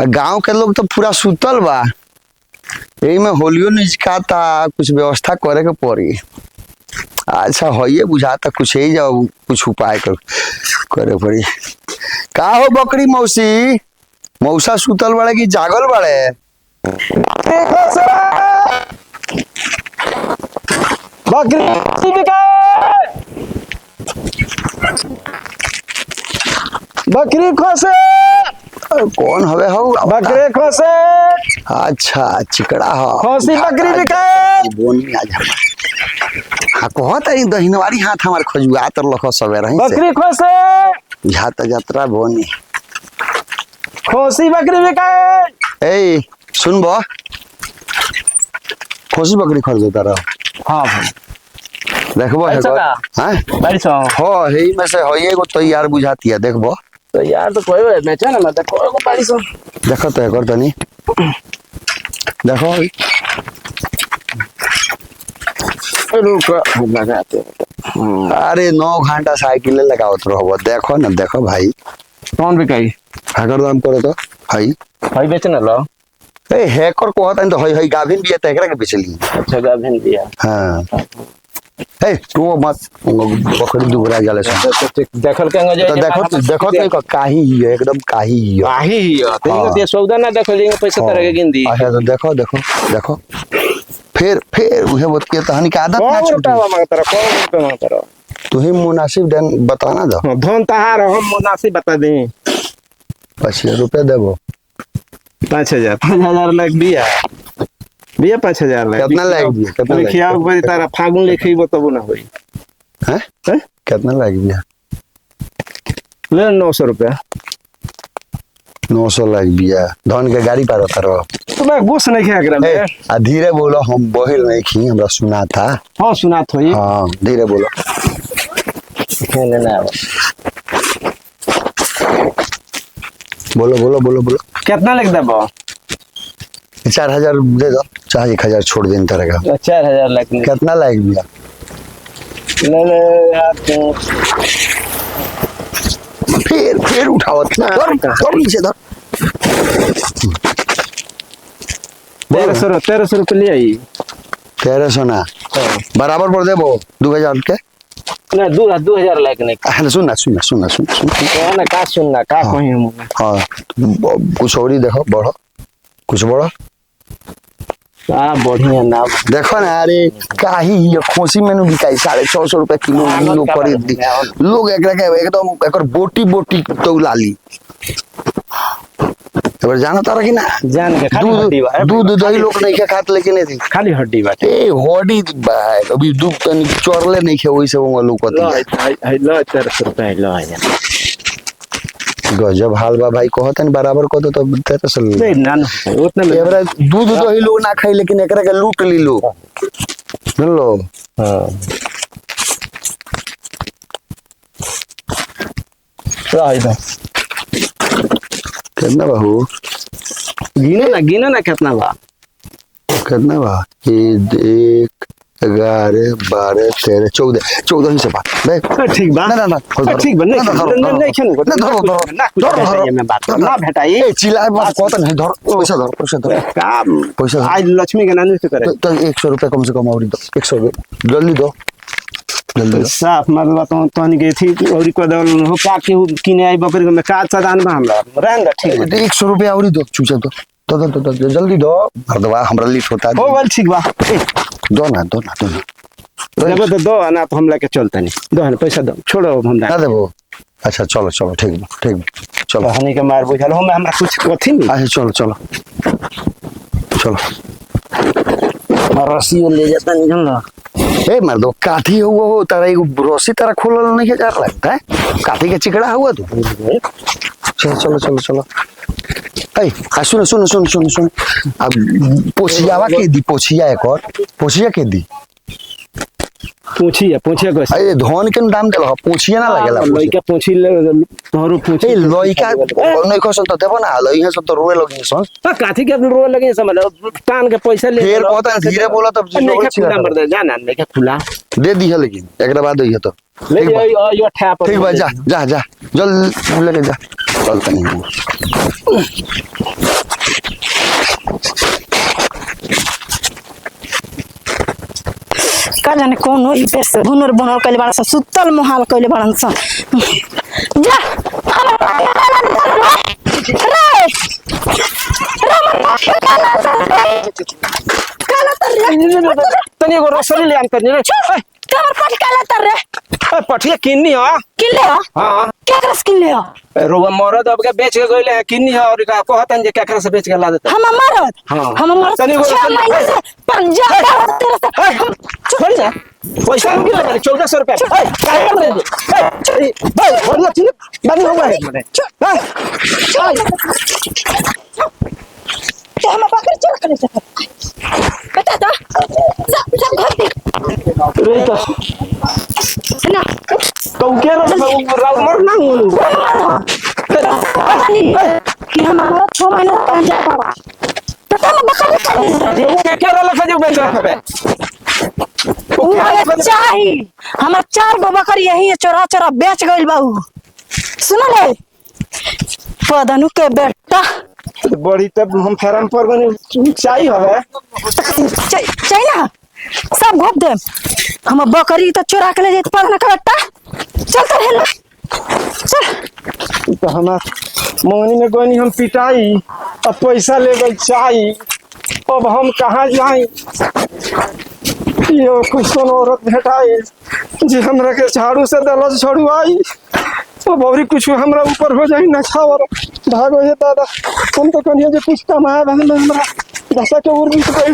गांव के लोग तो पूरा सुतल बा। यही में होलियो निचकाता, कुछ व्यवस्था करे के पड़ी। अच्छा होइए बुझाता कुछ ही जाओ, कुछ उपाय करे पड़ी। का हो बकरी मौसी, मौसा सुतल बड़े कि जागल बड़े? बकरी खोसे। कौन हवे हो? बकरी खोसे। अच्छा चिकड़ा हो खोसी बकरी बिकाए। बोनी आ जा। हाँ कहत है दहिनवारी हाथ हमार खजुआ तर लख सवेर रही से बकरी खोसे। झात यात्रा बोनी खोसी बकरी बिकाए। ए सुनबो, खोसी बकरी खरीदता रहो। हाँ भाई देखबो है ऐसा का? हां बड़ी सौ हो हेई में से होइए को तैयार बुझाती है। देखबो तो यार तो कोई बात नहीं, चल ना देखो को बड़ी सौ। देखो तो कर तनी देखो रुक लगाते। अरे 9 घंटा साइकिल लगावत रहो। देखो ना देखो भाई कौन बिकाई? अगर दाम करे तो भाई भाई बेचना लो। ए हैकर को होता है तो हई गाभिन भी है तो एकरा के बेचली। अच्छा गाभिन दिया। हां ए तू मत बकरी दुगरा जाले से देखल के तो देखो तो काही ही है, एकदम काही ही है। काही तो ये सौदा ना देखो लेंगे पैसा तरह के गिन दी। अच्छा तो देखो देखो देखो फिर उहे बात के तहनी के आदत ना छूटे। मांगता रहा कौन रुपए मांगता रहा? तू ही मुनासिब देन बताना दो। धन तहार हम मुनासिब बता दें। 25 रुपए देबो। 5000 5000 लाख दिया दिया 5000 लाख कितना लाग दिया? कितना लाग लिखिया ऊपर तारा फागुन लिखी बताबो ना होई हैं हैं कितना लाग दिया? ले 900 रुपया। 900 लाग दिया। धन के गाड़ी पर उतरो तो मैं घुस नहीं खा एकरा में। आ धीरे बोलो, हम बहिल नहीं खी, हमरा सुना था। हां सुना थोई। हां धीरे बोलो। खेले ना बोलो बोलो बोलो बोलो। कितना लिख देबो? 4000 दे दो, चाहे 1000 छोड़ दें तरह का। 4000 लाख नहीं कितना लाग दिया? ले ले यार तो फिर उठावत ना धर नीचे धर। 1300 रुपये ले आई। 1300 ना बराबर पर देबो 2000 के ना 2000 लाख नहीं। सुनना सुनना सुनना सुन ना का सुनना का कहीं हम। हाँ कुछ और ही देखो, बढ़ो कुछ बढ़ो। बढ़िया ना देखो ना। अरे काही ये खोसी में बिकाई 650 रुपए किलो लोग खरीद दी। लोग एकरा के एकदम एकर बोटी बोटी तो लाली तो जाना तारा कि ना जान के खाली हड्डी बा। दूध दही लोग नहीं खात लेकिन नहीं खाली हड्डी बाटे। ए हड्डी बा अभी दूध तनी चोरले नहीं खे वैसे वो लोग कहते लो 1300 रुपए लो आया। गजब हाल बा भाई। कहत नहीं बराबर को तो 1300 नहीं ना उतना में एकरा दूध दही लोग ना खाई लेकिन एकरा के लूट ली लोग सुन लो। हां राइट कितना बाबू? गिनो ना कितना बा? कितना बा? 1 11 12 13 14 ही से बात ठीक बा ना ना ठीक बा नहीं मैं बात ना भेटाई। ए चिल्लाए मत कहत नहीं धर पैसा धर काम पैसा आज लक्ष्मी के नानी से करे तो 100 रुपए कम से कम और दो। 100 जल्दी दो जल्दी। साफ मतलब तो गई थी और को दल हो का के किने आई बकरी में का सदान बा हमरा रहन ठीक है। 100 रुपए और दो चूचा तो जल्दी दो भरदवा हमरा लेट होता है। हो गल ठीक बा दो ना देबो तो दो ना तो हम लेके चलते नहीं दो ना पैसा दो छोड़ो हम ना देबो। अच्छा चलो ठीक चलो हनी के मार बुझल हम हमरा कुछ कथि नहीं। अच्छा चलो रस्सी ले जाता नहीं जानला। ए मार दो काठी हुआ हो तारा एगो रस्सी तारा खोलल नहीं जा लगता है। काठी के चिकड़ा हुआ तू। चलो ए सुन अब पोछियावा के दी पोछिया एक और पोछिया के दी पूछिए को अरे धन के दाम देला पोछिया ना लागेला लइका पूछी ले तोहरो पूछी ए लइका नहीं खसन तो देबो ना लइहा सब तो रोए लगी सन काठी के अपन रोए लगे समझ टान के पैसा ले फिर कहता धीरे बोला तब नंबर दे जाना नहीं के खुला दे दी है लेकिन एकरा बाद होइए तो ले यो ठा पर ठीक बा जा जल्दी लेके जा। चलता नहीं। का जाने कौन हो इधर से हुनर बनल कइले बाड़न सन सुतल मोहाल कइले बाड़न सन जा तनी एगो रसोई ले आन करनी रे कमर पट काला तर रे पठिया किन्नी हो किले हो हां क्या करस किले हो रोवा मरद अब के बेच के गइले किन्नी हो और का कहतन जे केकरा से बेच के ला देता हम मरद हाँ। हम मरद तनी एगो 6 महीने से पंजा तेरे से छोड़ जा पैसा हम गिरा मैंने 1400 रुपया काय कर रहे हो भाई बढ़िया ठीक बंद हो गया मैंने तो हम बकरी चोर कर सकते बता दो सब घर देख रे तो ना तो के राव मर ना कि हमारा 6 महीने से पंजा पावा तो हम बकरी कर वो के केरा लखा जो बेच रहा है हमार 4 गो बकरी यही चोरा चोरा बेच गइल बाऊ सुन ले पदनु के बेटा बड़ी तब हम फेरम पर बने चाहिए हवे चाहिए ना सब घोप दे हम बकरी तो चोरा के ले जाते पदनु के बेटा चल तो हेलो चल तो हमार मंगनी में गोनी हम पिटाई अब पैसा ले गई चाहिए अब हम कहाँ जाई यो कुछ औरत भेटाई जी हमरा के झाड़ू से दलस छड़ुआई अब और कुछ हमरा ऊपर हो जाई ना छावर भागो ये दादा हम तो कनिया जे कुछ कमाए हमरा दशा के उर्मी से